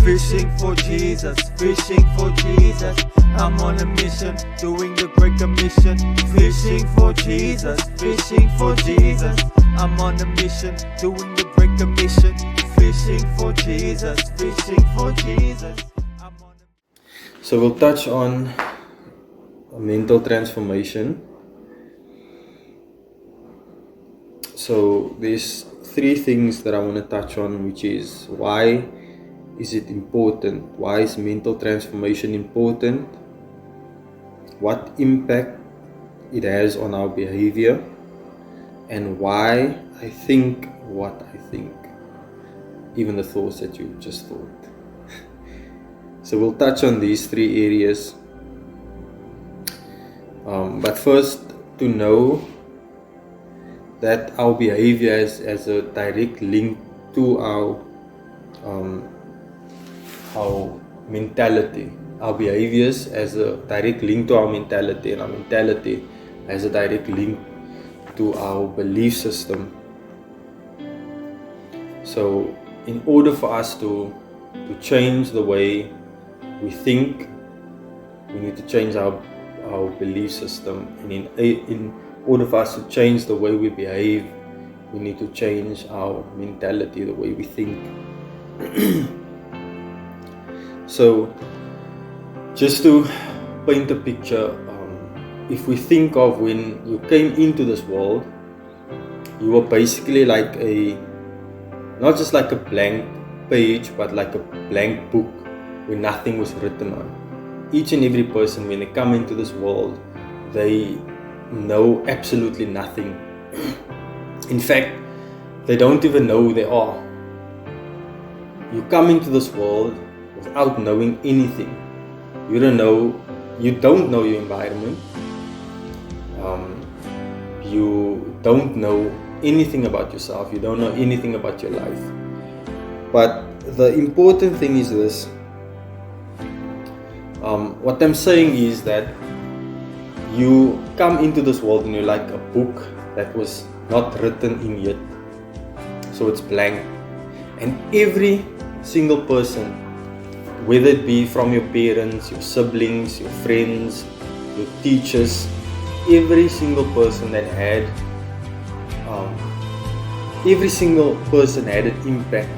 Fishing for Jesus, fishing for Jesus. I'm on a mission, doing the Great Commission. Fishing for Jesus, fishing for Jesus. I'm on a mission, doing the Great Commission. Fishing for Jesus, fishing for Jesus. So we'll touch on mental transformation. So there's three things that I want to touch on, which is why is it important? Why is mental transformation important? What impact it has on our behavior, and why I think what I think, even the thoughts that you just thought. So we'll touch on these three areas. But first, to know that our behavior has a direct link to our mentality. Our behaviors has a direct link to our mentality, and our mentality has a direct link to our belief system. So in order for us to change the way we think, we need to change our belief system, and in order for us to change the way we behave, we need to change our mentality, the way we think. So just to paint a picture, if we think of when you came into this world, you were basically like not just like a blank page, but like a blank book where nothing was written on. Each and every person, when they come into this world, they know absolutely nothing. In fact, they don't even know who they are. You come into this world without knowing anything. You don't know your environment. You don't know anything about yourself. You don't know anything about your life. But the important thing is this. What I'm saying is that you come into this world and you're like a book that was not written in yet. So it's blank. And every single person, whether it be from your parents, your siblings, your friends, your teachers, every single person that had an impact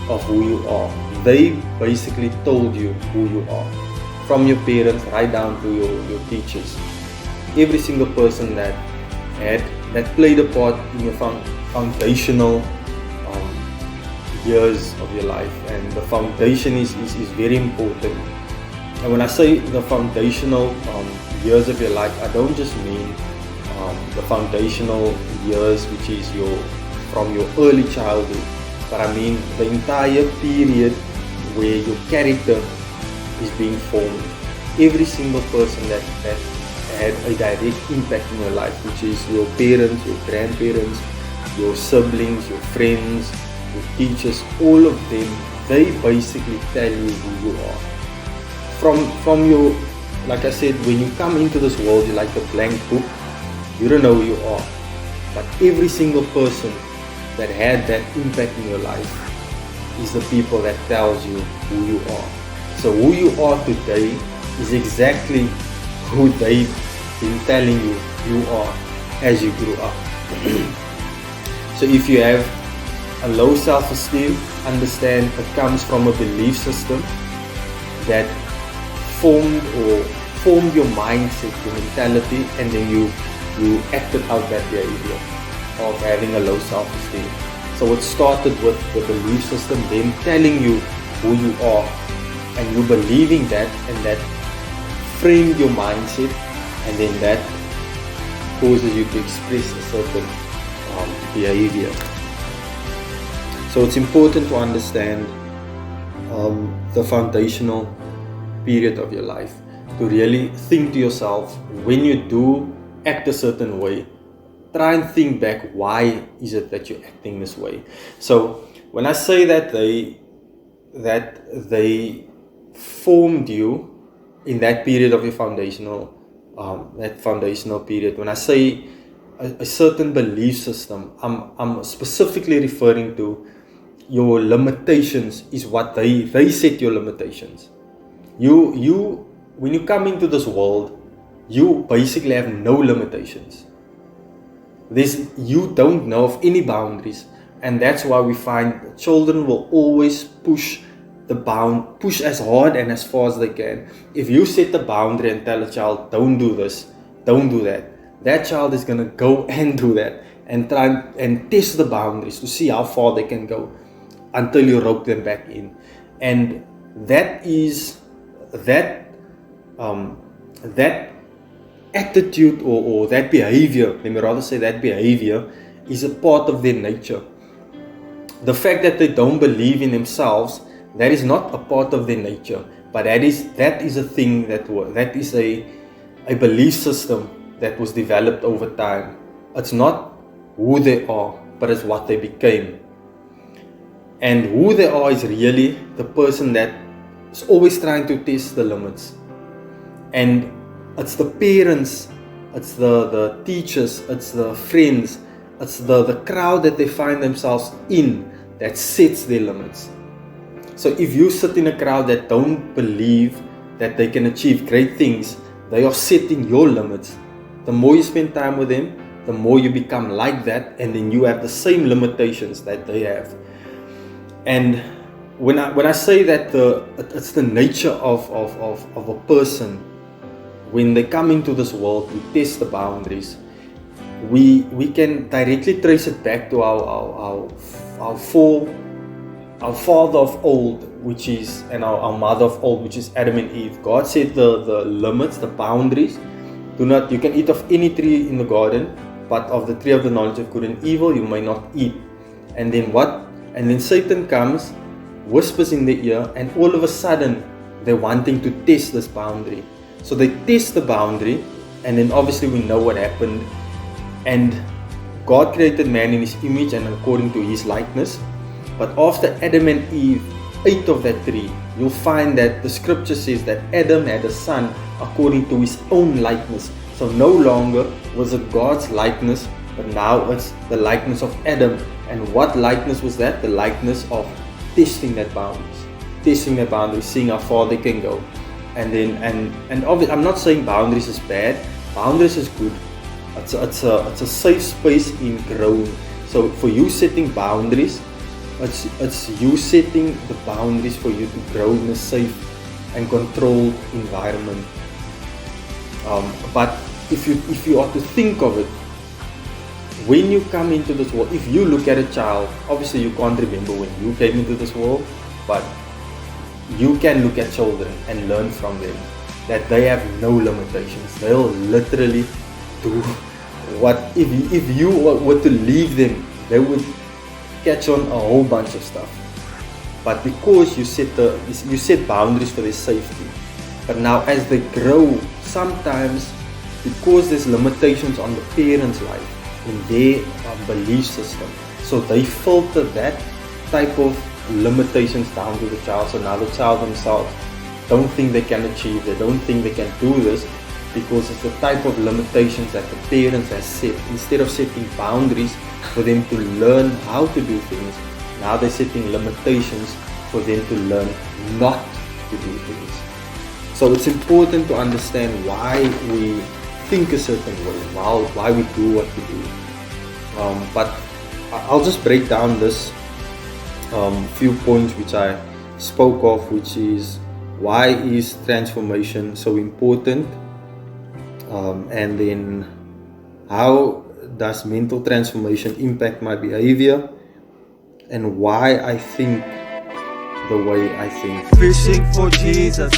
of who you are. They basically told you who you are, from your parents right down to your teachers. Every single person that played a part in your foundational years of your life. And the foundation is very important. And when I say the foundational years of your life, I don't just mean the foundational years which is from your early childhood, but I mean the entire period where your character is being formed. Every single person that had a direct impact in your life, which is your parents, your grandparents, your siblings, your friends, your teachers, all of them, they basically tell you who you are. From your, like I said, when you come into this world, you're like a blank book. You don't know who you are. But every single person that had that impact in your life is the people that tells you who you are. So who you are today is exactly who they've been telling you are as you grew up. So if you have a low self-esteem, understand it comes from a belief system that formed your mindset, your mentality, and then you acted out that behavior of having a low self-esteem. So it started with the belief system, them telling you who you are, and you believing that, and that framed your mindset, and then that causes you to express a certain behavior. So it's important to understand the foundational period of your life, to really think to yourself, when you do act a certain way, try and think back, why is it that you're acting this way? So when I say that they formed you in that period of your foundational period, when I say a certain belief system, I'm specifically referring to your limitations is what they set your limitations. When you come into this world, you basically have no limitations. You don't know of any boundaries, and that's why we find children will always push as hard and as far as they can. If you set the boundary and tell a child, don't do this, don't do that, that child is going to go and do that and try and test the boundaries to see how far they can go until you rope them back in. And that attitude or that behavior, let me rather say that behavior, is a part of their nature. The fact that they don't believe in themselves, that is not a part of their nature, but that is a thing that is a belief system that was developed over time. It's not who they are, but it's what they became. And who they are is really the person that is always trying to test the limits. And it's the parents, it's the teachers, it's the friends, it's the crowd that they find themselves in that sets their limits. So if you sit in a crowd that don't believe that they can achieve great things, they are setting your limits. The more you spend time with them, the more you become like that, and then you have the same limitations that they have. And when I say that it's the nature of a person, when they come into this world, we test the boundaries. We can directly trace it back to our father of old, and our mother of old, which is Adam and Eve. God set the limits, the boundaries. You can eat of any tree in the garden, but of the tree of the knowledge of good and evil you may not eat. And then what? And then Satan comes, whispers in their ear, and all of a sudden they're wanting to test this boundary. So they test the boundary, and then obviously we know what happened. And God created man in his image and according to his likeness. But after Adam and Eve ate of that tree, you'll find that the scripture says that Adam had a son according to his own likeness. So no longer was it God's likeness, but now it's the likeness of Adam. And what likeness was that? The likeness of testing that boundaries, seeing how far they can go. And then and obviously, I'm not saying boundaries is bad. Boundaries is good. It's a safe space in growing. So for you setting boundaries, it's you setting the boundaries for you to grow in a safe and controlled environment. But if you are to think of it, when you come into this world, if you look at a child, obviously you can't remember when you came into this world, but you can look at children and learn from them that they have no limitations. They'll literally do what, if you were to leave them, they would catch on a whole bunch of stuff. But because you set boundaries for their safety. But now as they grow, sometimes because there's limitations on the parent's life, in their belief system, so they filter that type of limitations down to the child. So now the child themselves don't think they can achieve, they don't think they can do this, because it's the type of limitations that the parents have set. Instead of setting boundaries for them to learn how to do things, now they're setting limitations for them to learn not to do things. So it's important to understand why we think a certain way, why we do what we do. But I'll just break down this few points which I spoke of, which is why is transformation so important, and then how does mental transformation impact my behavior, and why I think the way I think. Fishing for Jesus,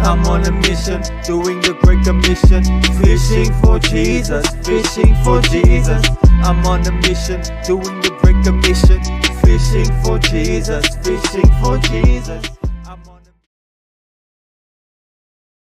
I'm on a mission, doing the great commission. Fishing for Jesus, I'm on a mission, doing the great commission. Fishing for Jesus.